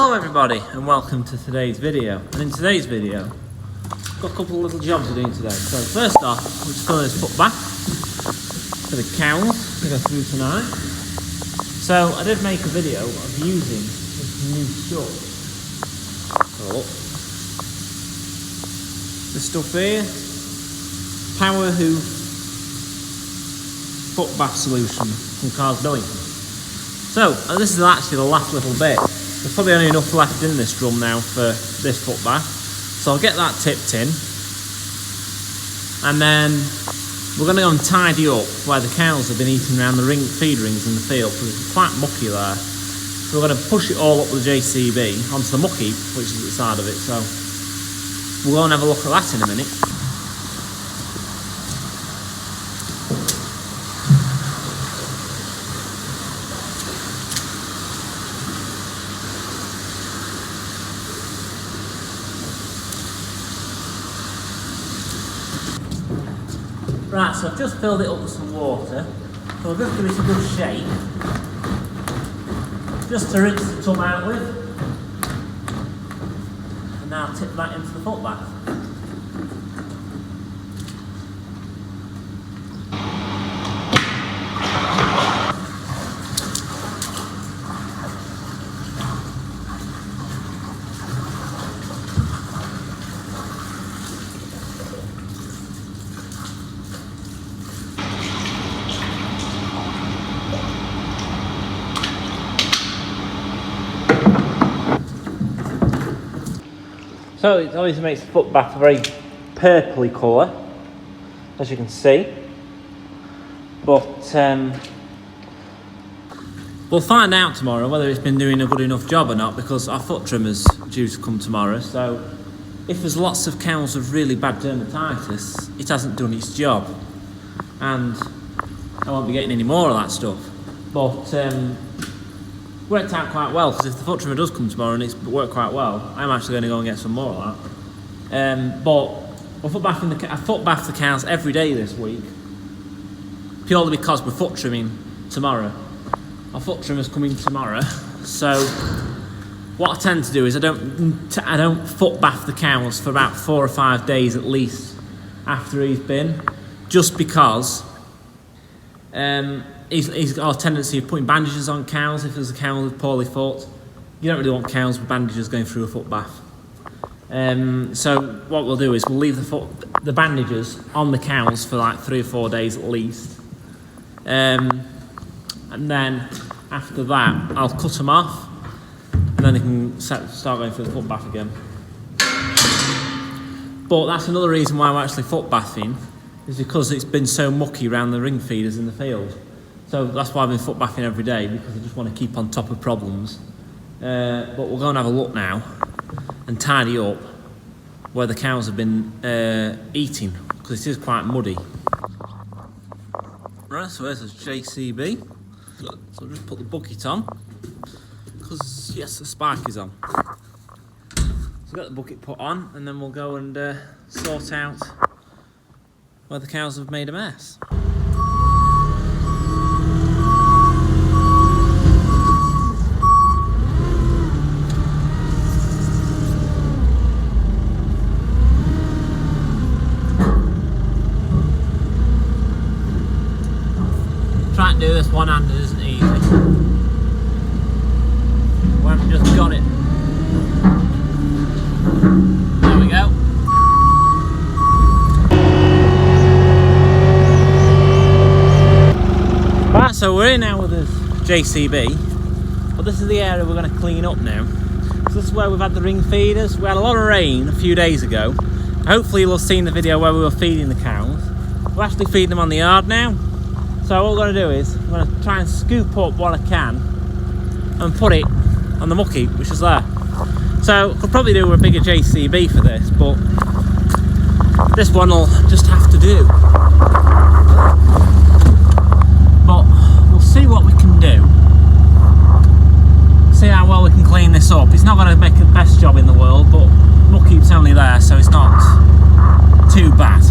Hello everybody and welcome to today's video. And in today's video, I've got a couple of little jobs to do today. So first off, I'm just filling this foot bath for the cows to go through tonight. So I did make a video of using this new stuff. So look. This stuff here, Power Hoof foot bath solution from Carr's Billington. So this is actually the last little bit. There's probably only enough left in this drum now for this foot bath. So I'll get that tipped in. And then we're going to go and tidy up where the cows have been eating around the feed rings in the field, because it's quite mucky there. So we're going to push it all up with the JCB onto the muck heap, which is at the side of it. So we'll go and have a look at that in a minute. Right, so I've just filled it up with some water, so I'll just give it a good shake, just to rinse the tub out with, and now tip that into the foot bath. So it obviously makes the foot bath a very purpley colour, as you can see. But we'll find out tomorrow whether it's been doing a good enough job or not, because our foot trimmer's due to come tomorrow. So if there's lots of cows with really bad dermatitis, it hasn't done its job. And I won't be getting any more of that stuff. But worked out quite well, because if the foot trimmer does come tomorrow and it's worked quite well, I'm actually going to go and get some more of that. But I foot bath the cows every day this week, purely because we're foot trimming tomorrow. Our foot trimmer's coming tomorrow, so what I tend to do is I don't foot bath the cows for about 4 or 5 days at least after he's been, just because he's got a tendency of putting bandages on cows if there's a cow with poorly foot. You don't really want cows with bandages going through a foot bath. So what we'll do is we'll leave the bandages on the cows for like 3 or 4 days at least. And then after that, I'll cut them off, and then they can start going through the foot bath again. But that's another reason why I'm actually foot bathing, is because it's been so mucky around the ring feeders in the field. So that's why I've been foot bathing every day, because I just want to keep on top of problems. But we'll go and have a look now and tidy up where the cows have been eating, because it is quite muddy. Right, so there's the JCB. So I'll just put the bucket on, because yes, the spark is on. So I've got the bucket put on, and then we'll go and sort out where the cows have made a mess. Trying to do this one-handed isn't easy. We haven't just got it. There we go. Right, so we're in now with this JCB, but this is the area we're going to clean up now. So this is where we've had the ring feeders. We had a lot of rain a few days ago. Hopefully you'll have seen the video where we were feeding the cows. We're actually feeding them on the yard now. So what we're going to do is I'm going to try and scoop up what I can and put it on the muck heap, which is there. So I could probably do a bigger JCB for this, but this one will just have to do. But we'll see what we can do. See how well we can clean this up. It's not going to make the best job in the world, but muck heap's only there, so it's not too bad.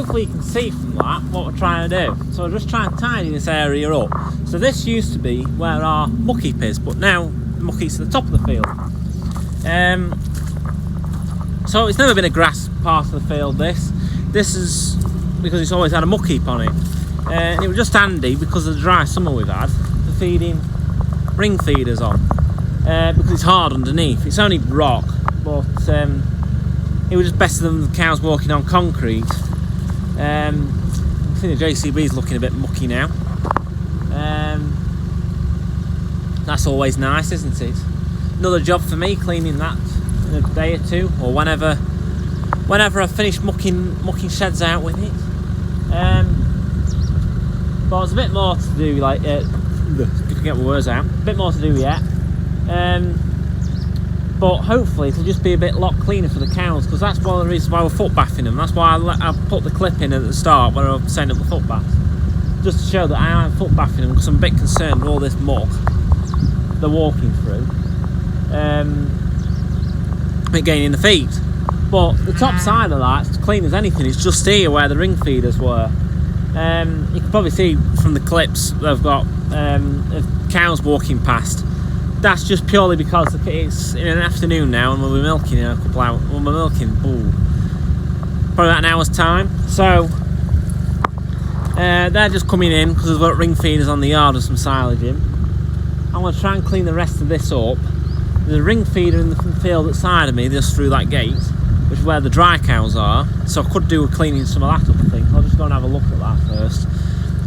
hopefully you can see from that what we're trying to do. So we're just trying to tidy this area up. So this used to be where our muck heap is, but now the muck heap's at the top of the field. So it's never been a grass part of the field, this is because it's always had a muck heap on it. And it was just handy because of the dry summer we've had for feeding ring feeders on, because it's hard underneath. It's only rock, but it was just better than the cows walking on concrete. I think the JCB's looking a bit mucky now. That's always nice, isn't it? Another job for me, cleaning that in a day or two, or whenever I finish mucking sheds out with it. But there's a bit more to do, like to get my words out. A bit more to do yet. But hopefully it'll just be a bit lot cleaner for the cows, because that's one of the reasons why we're foot bathing them. That's why I put the clip in at the start where I'm setting up the foot bath, just to show that I am foot bathing them, because I'm a bit concerned with all this muck they're walking through, gaining the feet. But the top side of that, it's clean as anything. It's just here where the ring feeders were. You can probably see from the clips they've got of cows walking past. That's just purely because it's in an afternoon now, and we'll be milking in a couple hours. We'll be milking, probably about an hour's time. So they're just coming in because we've got ring feeders on the yard with some silage in. I'm going to try and clean the rest of this up. There's a ring feeder in the field outside of me, just through that gate, which is where the dry cows are. So I could do a cleaning some of that up, I think. I'll just go and have a look at that first,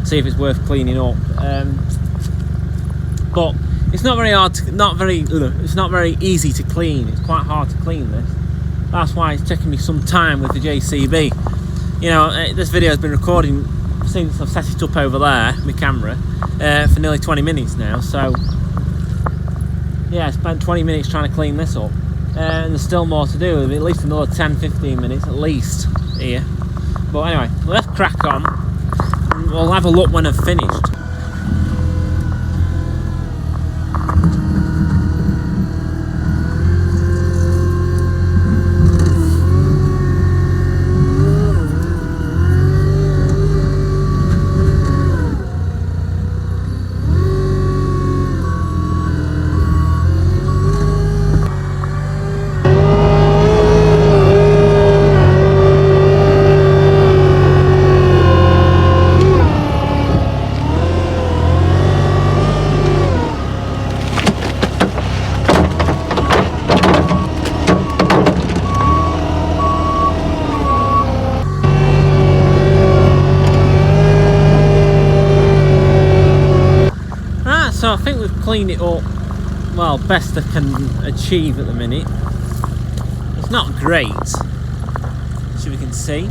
see if it's worth cleaning up. But it's not very hard. It's not very easy to clean. It's quite hard to clean this. That's why it's taking me some time with the JCB. You know, this video has been recording since I've set it up over there, my camera, for nearly 20 minutes now. So yeah, I spent 20 minutes trying to clean this up, and there's still more to do. At least another 10-15 minutes at least here. But anyway, let's crack on. We'll have a look when I've finished. So I think we've cleaned it up, well, best I can achieve at the minute. It's not great, as we can see.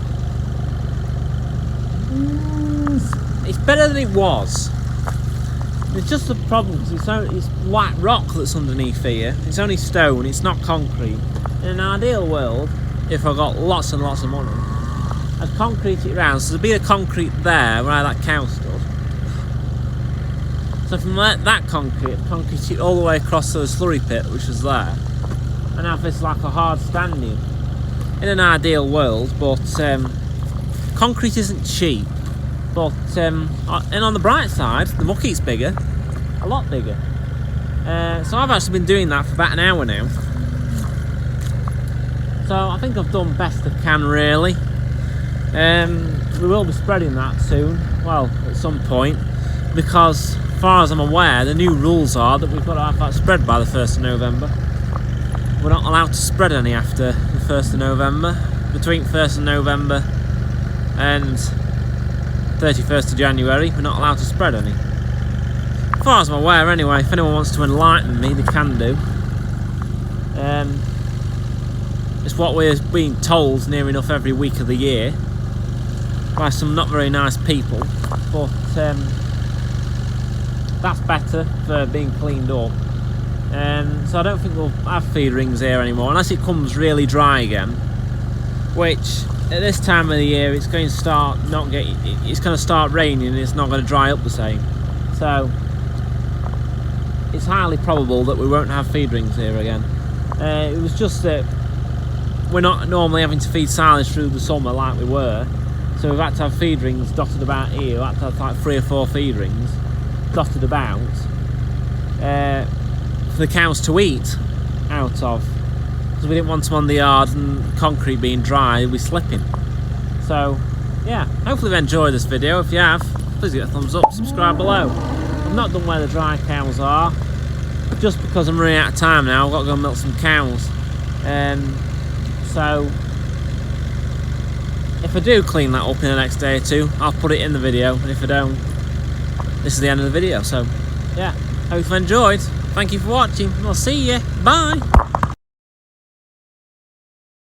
It's better than it was. It's just the problem, because it's white rock that's underneath here. It's only stone, it's not concrete. In an ideal world, if I got lots and lots of money, I'd concrete it round. So there'd be a concrete there where that cow stood. So from that concrete it all the way across to the slurry pit, which was there, and have this like a hard standing. In an ideal world, but concrete isn't cheap. But and on the bright side, the muck heap's bigger, a lot bigger. So I've actually been doing that for about an hour now. So I think I've done best I can, really. We will be spreading that soon, well, at some point, because as far as I'm aware, the new rules are that we've got to have that spread by the 1st of November. We're not allowed to spread any after the 1st of November. Between 1st of November and 31st of January, we're not allowed to spread any. As far as I'm aware, anyway. If anyone wants to enlighten me, they can do. It's what we're being told near enough every week of the year by some not very nice people, but that's better for being cleaned up. So I don't think we'll have feed rings here anymore unless it comes really dry again, which at this time of the year it's going to start it's going to start raining and it's not going to dry up the same. So it's highly probable that we won't have feed rings here again. It was just that we're not normally having to feed silage through the summer like we were, so So we've had to have feed rings dotted about here. We've had to have like 3 or 4 feed rings dotted about for the cows to eat out of, because we didn't want them on the yard and concrete being dry, we'd be slipping. So yeah, hopefully you've enjoyed this video. If you have, please get a thumbs up, subscribe below. I've not done where the dry cows are, just because I'm running out of time now. I've got to go milk some cows. So if I do clean that up in the next day or two, I'll put it in the video, and if I don't, this is the end of the video. So yeah, hope you've enjoyed. Thank you for watching, and I'll see you. Bye.